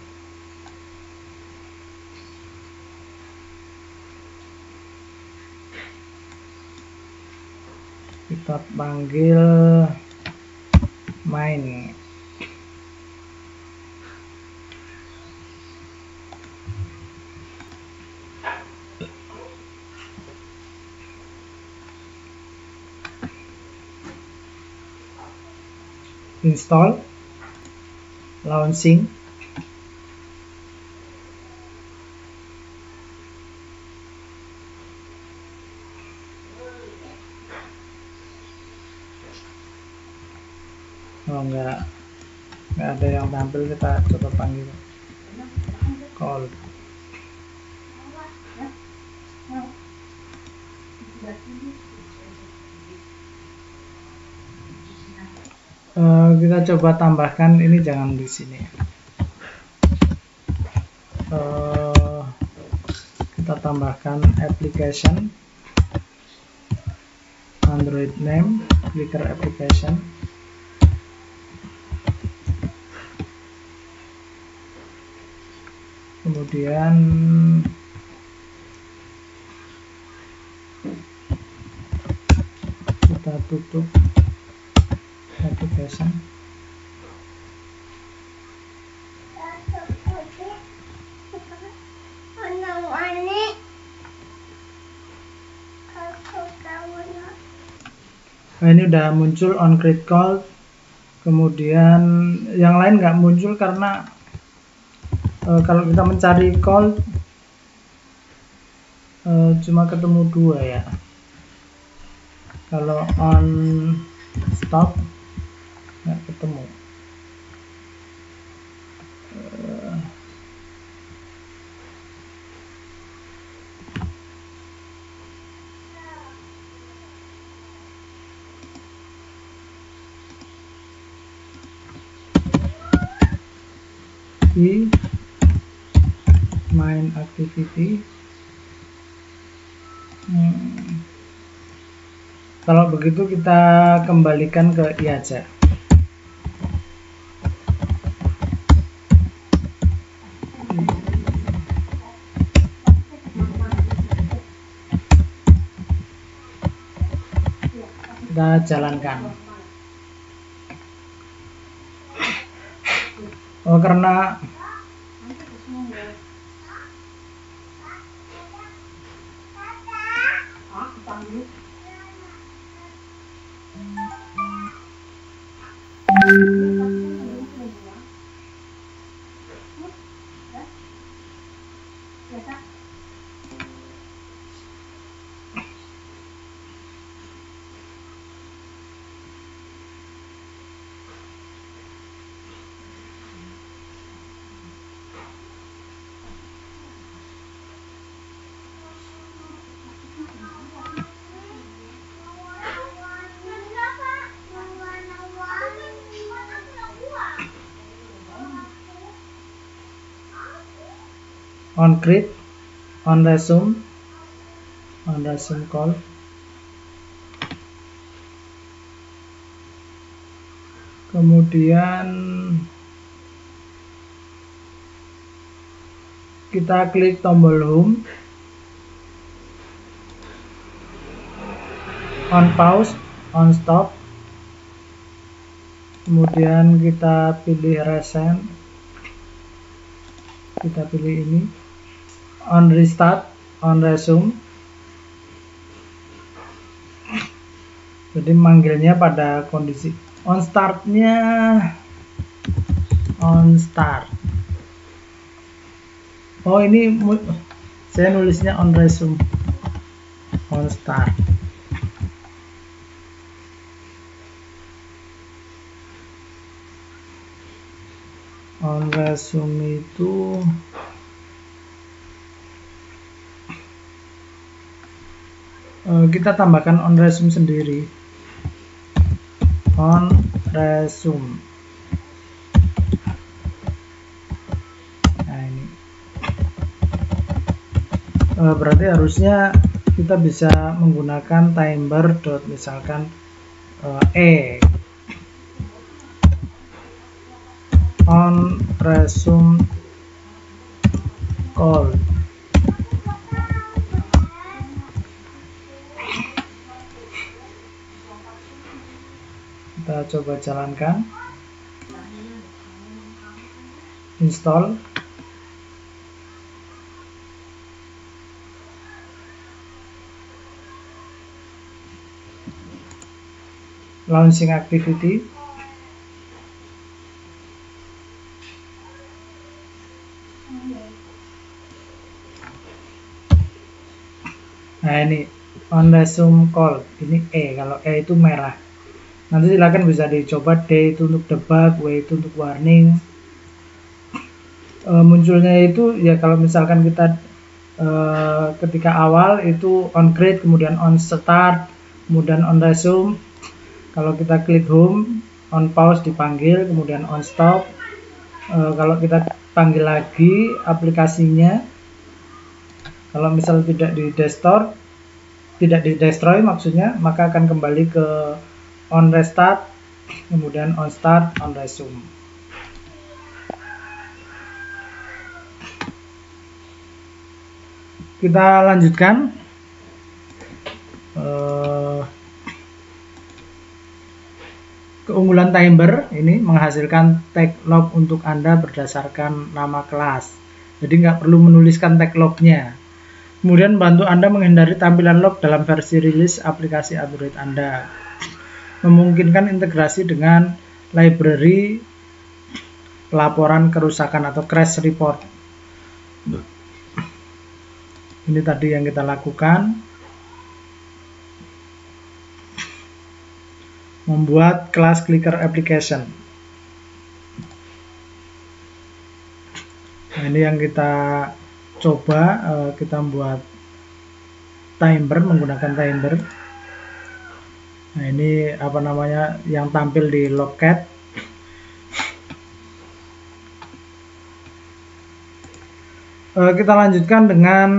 Kita panggil main. Install, launching. Oh, nggak ada yang tampil, kita coba panggil call. Kita coba tambahkan ini, jangan di sini. Kita tambahkan application Android name, clicker application. Kemudian kita tutup application. Nah, ini udah muncul on create call. Kemudian yang lain nggak muncul karena kalau kita mencari call cuma ketemu 2 ya. Kalau on stop nggak ketemu. Di main activity. Kalau begitu kita kembalikan ke i aja. Kita jalankan. Oh, karena on create, on resume call. Kemudian kita klik tombol home, on pause, on stop. Kemudian kita pilih resend, kita pilih ini, on restart, on resume. Jadi manggilnya pada kondisi on startnya, on start. Oh, ini saya nulisnya on resume, on start. On resume itu kita tambahkan on resume sendiri, on resume. Nah, ini berarti harusnya kita bisa menggunakan timer dot misalkan on resume call. Kita coba jalankan, install. Launching activity. Nah, ini on resume call, ini kalau E itu merah. Nanti silakan bisa dicoba, D itu untuk debug, W itu untuk warning. Munculnya itu ya kalau misalkan kita ketika awal itu on create, kemudian on start, kemudian on resume. Kalau kita klik home, on pause dipanggil, kemudian on stop. Kalau kita panggil lagi aplikasinya, kalau misal tidak di destroy maksudnya, maka akan kembali ke on restart, kemudian on start, on resume. Kita lanjutkan. Keunggulan timer ini menghasilkan tag log untuk Anda berdasarkan nama kelas. Jadi nggak perlu menuliskan tag lognya. Kemudian bantu Anda menghindari tampilan log dalam versi rilis aplikasi Android Anda. Memungkinkan integrasi dengan library pelaporan kerusakan atau crash report. Ini tadi yang kita lakukan. Membuat kelas clicker application. Nah, ini yang kita coba, kita membuat timer menggunakan timer. Nah, ini apa namanya yang tampil di logcat. Kita lanjutkan dengan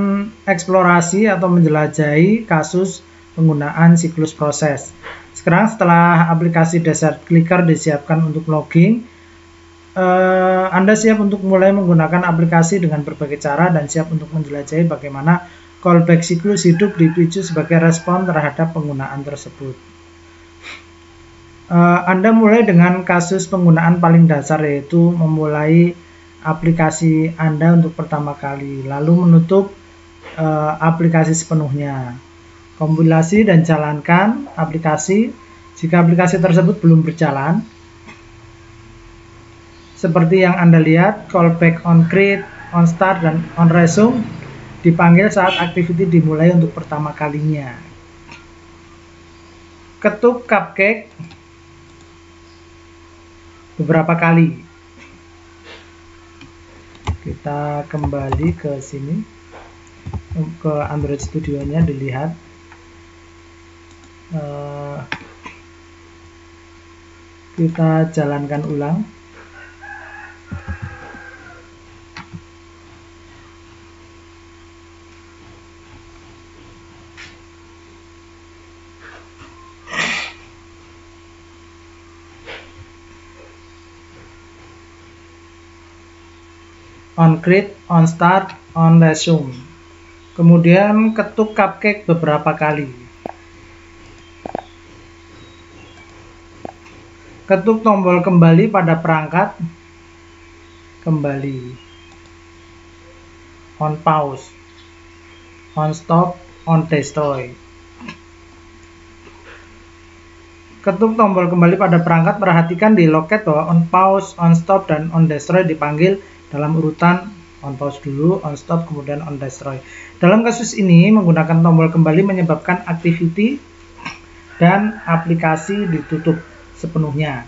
eksplorasi atau menjelajahi kasus penggunaan siklus proses. Sekarang setelah aplikasi Desert Clicker disiapkan untuk logging, Anda siap untuk mulai menggunakan aplikasi dengan berbagai cara dan siap untuk menjelajahi bagaimana callback siklus hidup dipicu sebagai respon terhadap penggunaan tersebut. Anda mulai dengan kasus penggunaan paling dasar, yaitu memulai aplikasi Anda untuk pertama kali, lalu menutup aplikasi sepenuhnya. Kompilasi dan jalankan aplikasi. Jika aplikasi tersebut belum berjalan, seperti yang Anda lihat, callback on create, on start, dan on resume dipanggil saat activity dimulai untuk pertama kalinya. Ketuk cupcake beberapa kali. Kita kembali ke sini, ke Android Studio-nya, dilihat. Kita jalankan ulang. On create, on start, on resume. Kemudian ketuk cupcake beberapa kali. Ketuk tombol kembali pada perangkat, kembali, on pause, on stop, on destroy. Ketuk tombol kembali pada perangkat, perhatikan di logcat bahwa on pause, on stop, dan on destroy dipanggil dalam urutan on pause dulu, on stop, kemudian on destroy. Dalam kasus ini, menggunakan tombol kembali menyebabkan activity dan aplikasi ditutup sepenuhnya.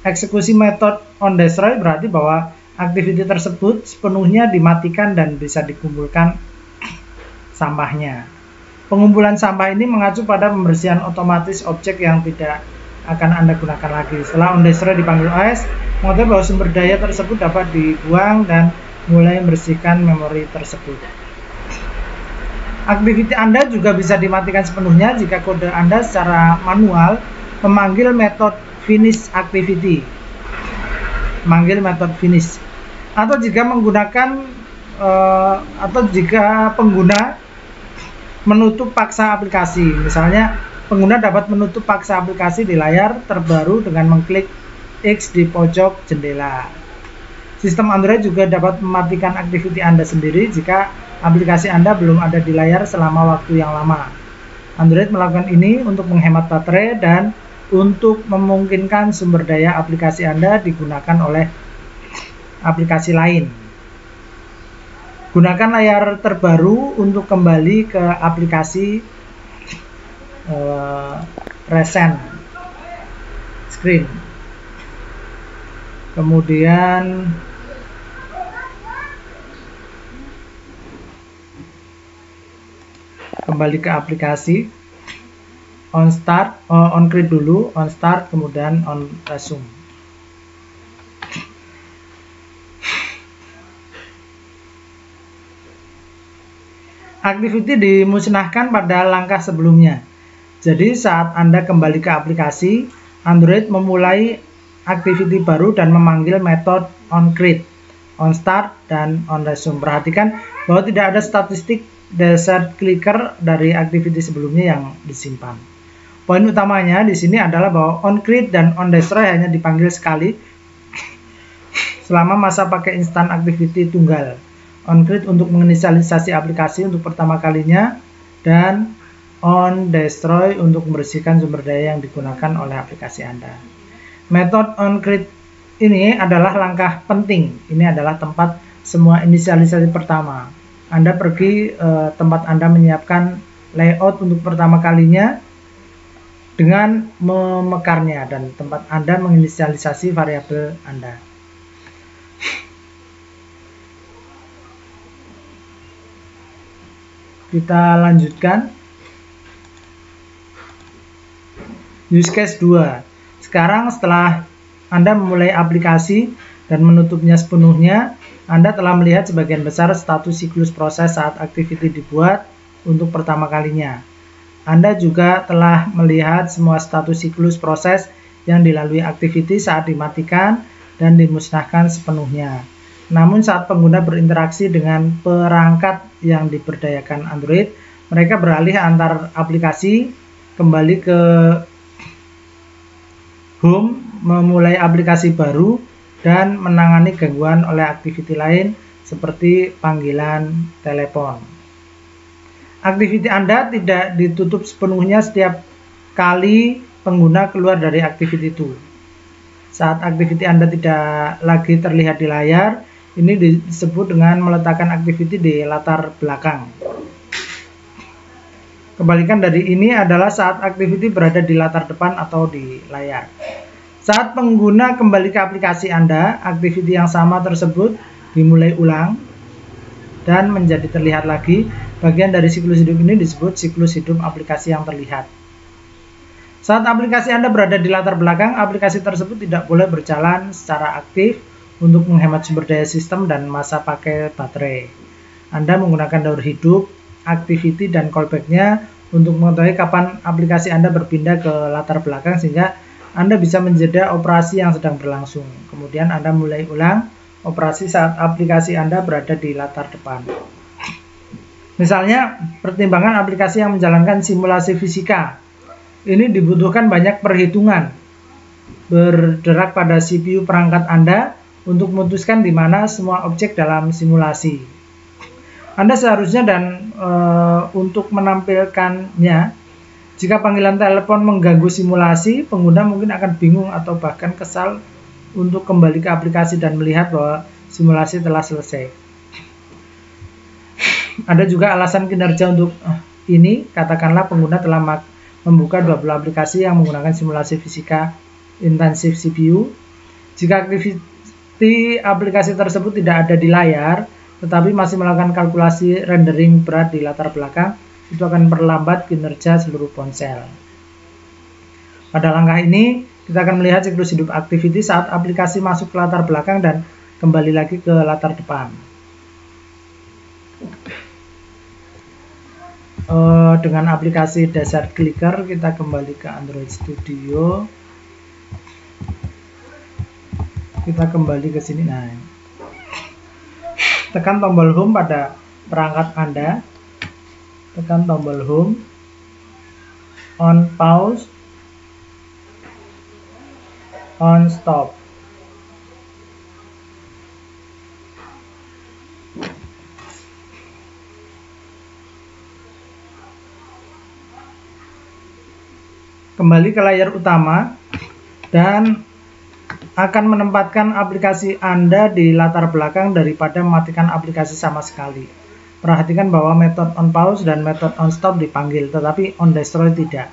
Eksekusi metode on destroy berarti bahwa activity tersebut sepenuhnya dimatikan dan bisa dikumpulkan sampahnya. Pengumpulan sampah ini mengacu pada pembersihan otomatis objek yang tidak akan Anda gunakan lagi. Setelah on destroy dipanggil OS, mengatakan bahwa sumber daya tersebut dapat dibuang dan mulai membersihkan memori tersebut. Aktiviti Anda juga bisa dimatikan sepenuhnya jika kode Anda secara manual memanggil metode finish activity, manggil metode finish, atau jika menggunakan jika pengguna menutup paksa aplikasi. Misalnya, pengguna dapat menutup paksa aplikasi di layar terbaru dengan mengklik X di pojok jendela. Sistem Android juga dapat mematikan aktiviti Anda sendiri jika aplikasi Anda belum ada di layar selama waktu yang lama. Android melakukan ini untuk menghemat baterai dan untuk memungkinkan sumber daya aplikasi Anda digunakan oleh aplikasi lain. Gunakan layar terbaru untuk kembali ke aplikasi recent screen. Kemudian kembali ke aplikasi, on start, on create dulu, on start, kemudian on resume. Activity dimusnahkan pada langkah sebelumnya. Jadi saat Anda kembali ke aplikasi, Android memulai activity baru dan memanggil metode on create, on start, dan on resume. Perhatikan bahwa tidak ada statistik desert clicker dari activity sebelumnya yang disimpan. Poin utamanya di sini adalah bahwa on create dan on destroy hanya dipanggil sekali selama masa pakai instant activity tunggal. On create untuk menginisialisasi aplikasi untuk pertama kalinya, dan on destroy untuk membersihkan sumber daya yang digunakan oleh aplikasi Anda. Metode on create ini adalah langkah penting. Ini adalah tempat semua inisialisasi pertama. Anda pergi tempat Anda menyiapkan layout untuk pertama kalinya dengan memekarnya, dan tempat Anda menginisialisasi variabel Anda. Kita lanjutkan. Use case 2. Sekarang setelah Anda memulai aplikasi dan menutupnya sepenuhnya, Anda telah melihat sebagian besar status siklus proses saat activity dibuat untuk pertama kalinya. Anda juga telah melihat semua status siklus proses yang dilalui activity saat dimatikan dan dimusnahkan sepenuhnya. Namun saat pengguna berinteraksi dengan perangkat yang diberdayakan Android, mereka beralih antar aplikasi, kembali ke home, memulai aplikasi baru, dan menangani gangguan oleh activity lain seperti panggilan telepon. Activity Anda tidak ditutup sepenuhnya setiap kali pengguna keluar dari activity itu. Saat activity Anda tidak lagi terlihat di layar, ini disebut dengan meletakkan activity di latar belakang. Kebalikan dari ini adalah saat activity berada di latar depan atau di layar. Saat pengguna kembali ke aplikasi Anda, activity yang sama tersebut dimulai ulang dan menjadi terlihat lagi. Bagian dari siklus hidup ini disebut siklus hidup aplikasi yang terlihat. Saat aplikasi Anda berada di latar belakang, aplikasi tersebut tidak boleh berjalan secara aktif untuk menghemat sumber daya sistem dan masa pakai baterai. Anda menggunakan daur hidup, activity, dan callback-nya untuk mengetahui kapan aplikasi Anda berpindah ke latar belakang sehingga Anda bisa menjeda operasi yang sedang berlangsung. Kemudian Anda mulai ulang operasi saat aplikasi Anda berada di latar depan. Misalnya, pertimbangan aplikasi yang menjalankan simulasi fisika. Ini dibutuhkan banyak perhitungan bergerak pada CPU perangkat Anda untuk memutuskan di mana semua objek dalam simulasi. Anda seharusnya untuk menampilkannya, jika panggilan telepon mengganggu simulasi, pengguna mungkin akan bingung atau bahkan kesal untuk kembali ke aplikasi dan melihat bahwa simulasi telah selesai. Ada juga alasan kinerja untuk ini, katakanlah pengguna telah membuka 20 aplikasi yang menggunakan simulasi fisika intensif CPU. Jika aktiviti aplikasi tersebut tidak ada di layar, tetapi masih melakukan kalkulasi rendering berat di latar belakang, itu akan memperlambat kinerja seluruh ponsel. Pada langkah ini, kita akan melihat siklus hidup activity saat aplikasi masuk ke latar belakang dan kembali lagi ke latar depan. Dengan aplikasi Desert Clicker, kita kembali ke Android Studio. Kita kembali ke sini. Nah, tekan tombol home pada perangkat Anda. Tekan tombol home, on pause, on stop. Kembali ke layar utama dan akan menempatkan aplikasi Anda di latar belakang daripada mematikan aplikasi sama sekali. Perhatikan bahwa metode on pause dan metode on stop dipanggil, tetapi on destroy tidak.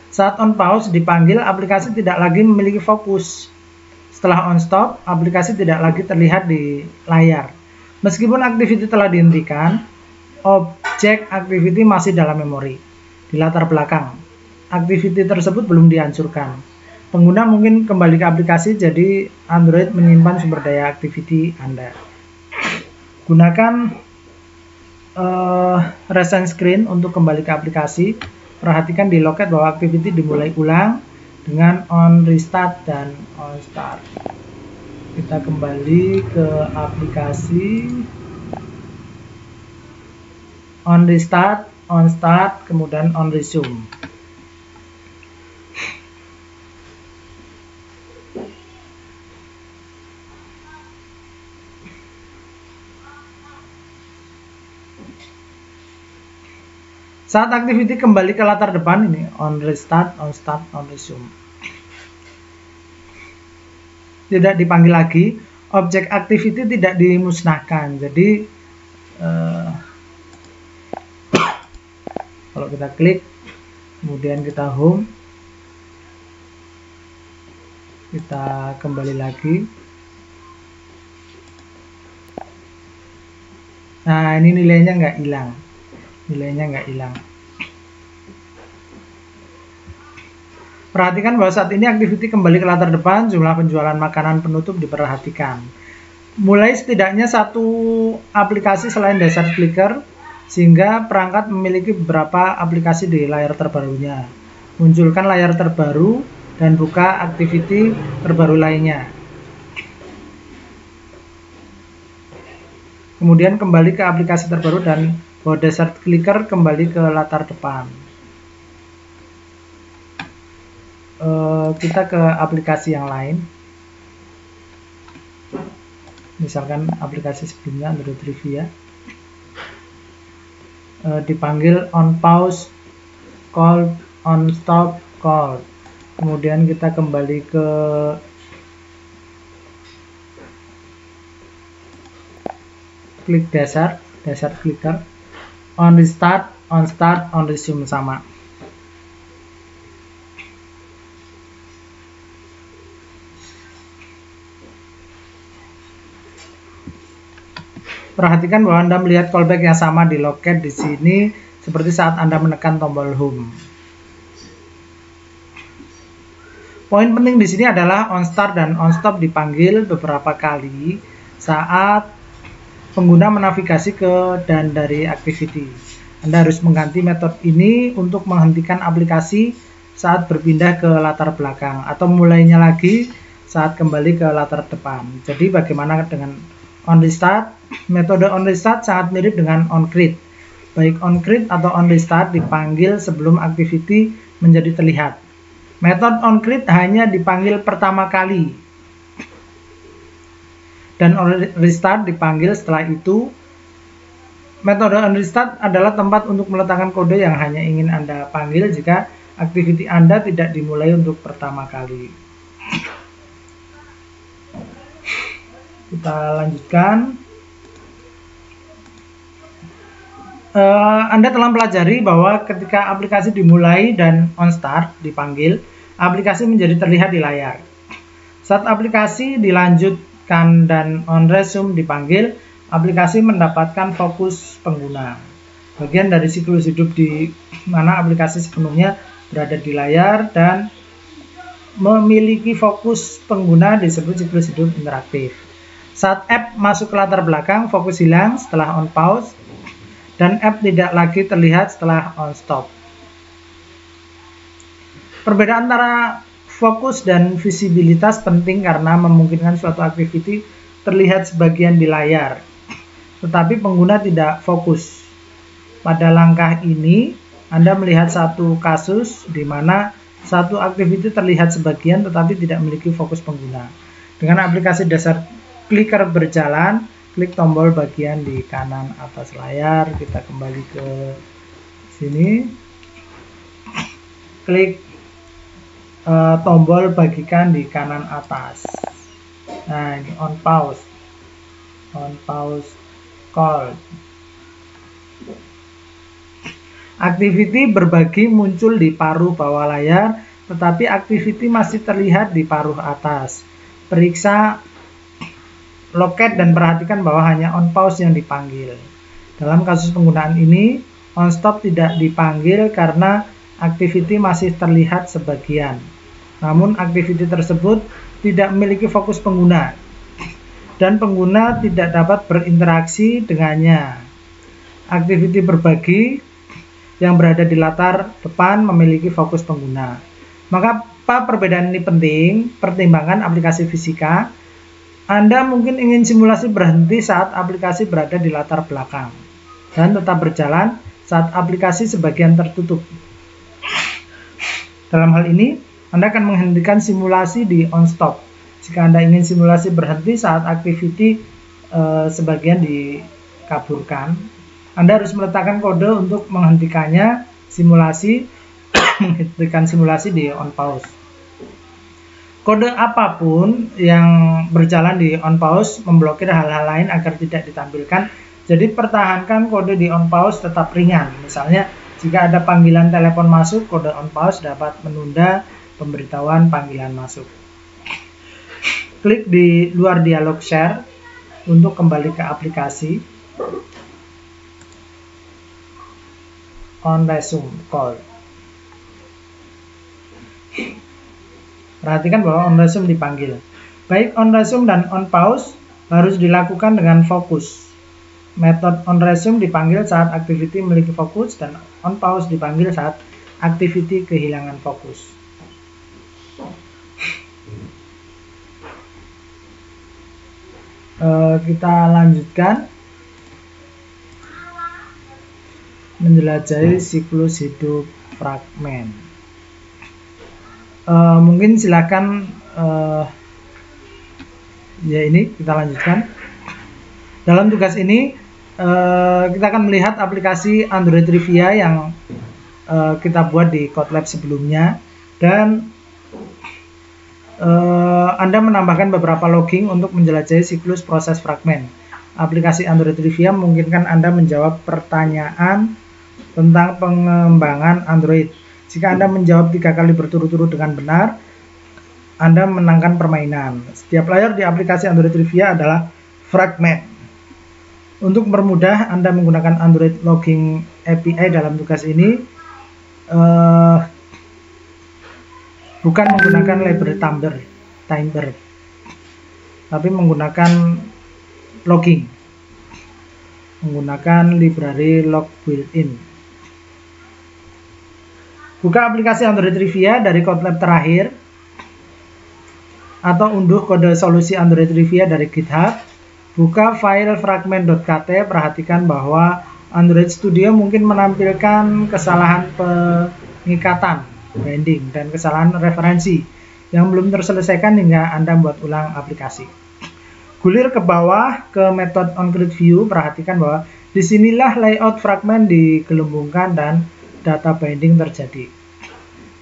Saat on pause dipanggil, aplikasi tidak lagi memiliki fokus. Setelah on stop, aplikasi tidak lagi terlihat di layar. Meskipun activity telah dihentikan, Objek activity masih dalam memori. Di latar belakang, activity tersebut belum dihancurkan. Pengguna mungkin kembali ke aplikasi, jadi Android menyimpan sumber daya activity Anda. Gunakan recent screen untuk kembali ke aplikasi. Perhatikan di loket bahwa activity dimulai ulang dengan on restart dan on start. Kita kembali ke aplikasi, on restart, on start, kemudian on resume. Saat activity kembali ke latar depan, ini on restart, on start, on resume. Tidak dipanggil lagi, objek activity tidak dimusnahkan. Jadi kalau kita klik, kemudian kita home, kita kembali lagi. Nah, ini nilainya nggak hilang. Nilainya nggak hilang. Perhatikan bahwa saat ini activity kembali ke latar depan, jumlah penjualan makanan penutup diperhatikan. Mulai setidaknya satu aplikasi selain Desert Clicker, sehingga perangkat memiliki beberapa aplikasi di layar terbarunya. Munculkan layar terbaru dan buka activity terbaru lainnya. Kemudian kembali ke aplikasi terbaru dan bahwa Desert Clicker kembali ke latar depan. Kita ke aplikasi yang lain. Misalkan aplikasi sebelumnya Android Trivia. Dipanggil on pause, call, on stop, call. Kemudian kita kembali ke klik Desert Clicker. On restart, on start, on resume sama. Perhatikan bahwa Anda melihat callback yang sama di loket di sini seperti saat Anda menekan tombol home. Poin penting di sini adalah on start dan on stop dipanggil beberapa kali saat pengguna menavigasi ke dan dari activity. Anda harus mengganti metode ini untuk menghentikan aplikasi saat berpindah ke latar belakang atau mulainya lagi saat kembali ke latar depan. Jadi bagaimana dengan on restart? Metode on restart sangat mirip dengan on create. Baik on create atau on restart dipanggil sebelum activity menjadi terlihat. Metode on create hanya dipanggil pertama kali. Dan on restart dipanggil setelah itu. Metode on restart adalah tempat untuk meletakkan kode yang hanya ingin Anda panggil jika activity Anda tidak dimulai untuk pertama kali. Kita lanjutkan. Anda telah pelajari bahwa ketika aplikasi dimulai dan on start dipanggil, aplikasi menjadi terlihat di layar. Saat aplikasi dilanjutkan dan on resume dipanggil, aplikasi mendapatkan fokus pengguna. Bagian dari siklus hidup di mana aplikasi sepenuhnya berada di layar dan memiliki fokus pengguna disebut siklus hidup interaktif. Saat app masuk ke latar belakang, fokus hilang setelah on pause, dan app tidak lagi terlihat setelah on stop. Perbedaan antara fokus dan visibilitas penting karena memungkinkan suatu activity terlihat sebagian di layar, tetapi pengguna tidak fokus. Pada langkah ini, Anda melihat satu kasus di mana satu activity terlihat sebagian tetapi tidak memiliki fokus pengguna. Dengan aplikasi Desert Clicker berjalan, klik tombol bagian di kanan atas layar. Kita kembali ke sini, klik tombol bagikan di kanan atas. Nah, ini on pause call. Activity berbagi muncul di paruh bawah layar, tetapi activity masih terlihat di paruh atas. Periksa loket dan perhatikan bahwa hanya on pause yang dipanggil. Dalam kasus penggunaan ini, onStop tidak dipanggil karena activity masih terlihat sebagian. Namun activity tersebut tidak memiliki fokus pengguna dan pengguna tidak dapat berinteraksi dengannya. Activity berbagi yang berada di latar depan memiliki fokus pengguna. Maka perbedaan ini penting, pertimbangkan aplikasi fisika. Anda mungkin ingin simulasi berhenti saat aplikasi berada di latar belakang dan tetap berjalan saat aplikasi sebagian tertutup. Dalam hal ini, Anda akan menghentikan simulasi di onStop. Jika Anda ingin simulasi berhenti saat activity sebagian dikaburkan, Anda harus meletakkan kode untuk menghentikannya menghentikan simulasi di onPause. Kode apapun yang berjalan di onPause memblokir hal-hal lain agar tidak ditampilkan. Jadi pertahankan kode di onPause tetap ringan. Misalnya, jika ada panggilan telepon masuk, kode onPause dapat menunda pemberitahuan panggilan masuk. Klik di luar dialog share untuk kembali ke aplikasi. OnResume call. Perhatikan bahwa OnResume dipanggil. Baik OnResume dan onPause harus dilakukan dengan fokus. Metode OnResume dipanggil saat activity memiliki fokus dan onPause dipanggil saat activity kehilangan fokus. Kita lanjutkan menjelajahi siklus hidup fragmen. Mungkin silakan ini kita lanjutkan. Dalam tugas ini kita akan melihat aplikasi Android Trivia yang kita buat di Kotlab sebelumnya, dan Anda menambahkan beberapa logging untuk menjelajahi siklus proses fragmen. Aplikasi Android Trivia memungkinkan Anda menjawab pertanyaan tentang pengembangan Android. Jika Anda menjawab 3 kali berturut-turut dengan benar, Anda menangkan permainan. Setiap layar di aplikasi Android Trivia adalah fragmen. Untuk mempermudah, Anda menggunakan Android Logging API dalam tugas ini, bukan menggunakan library timer, tapi menggunakan logging, menggunakan library log built-in. Buka aplikasi Android Trivia dari Kotlab terakhir, atau unduh kode solusi Android Trivia dari GitHub. Buka file fragment.kt. Perhatikan bahwa Android Studio mungkin menampilkan kesalahan pengikatan, binding, dan kesalahan referensi yang belum terselesaikan hingga Anda membuat ulang aplikasi. Gulir ke bawah ke metode onCreateView. Perhatikan bahwa disinilah layout fragmen digelembungkan dan data binding terjadi.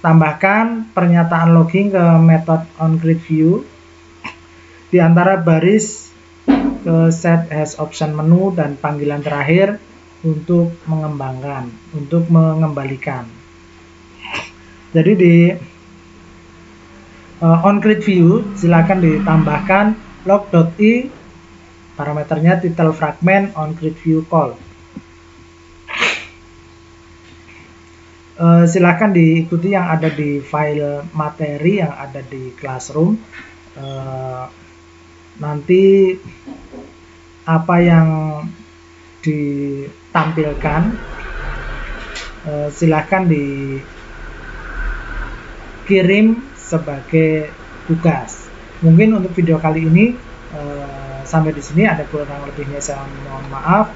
Tambahkan pernyataan logging ke metode onCreateView di antara baris ke set as option menu dan panggilan terakhir untuk mengembalikan. Jadi di onCreateView silakan ditambahkan log.i, parameternya title fragment onCreateView call. Silakan diikuti yang ada di file materi yang ada di Classroom. Nanti apa yang ditampilkan silakan dikirim sebagai tugas. Mungkin untuk video kali ini sampai di sini. Ada kurang lebihnya saya mohon maaf.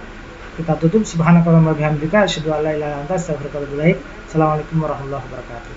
Kita tutup. Subhanakallahumma wa bihamdika asyhadu an la ilaha illa anta astaghfiruka wa atubu ilaik. Assalamualaikum warahmatullahi wabarakatuh.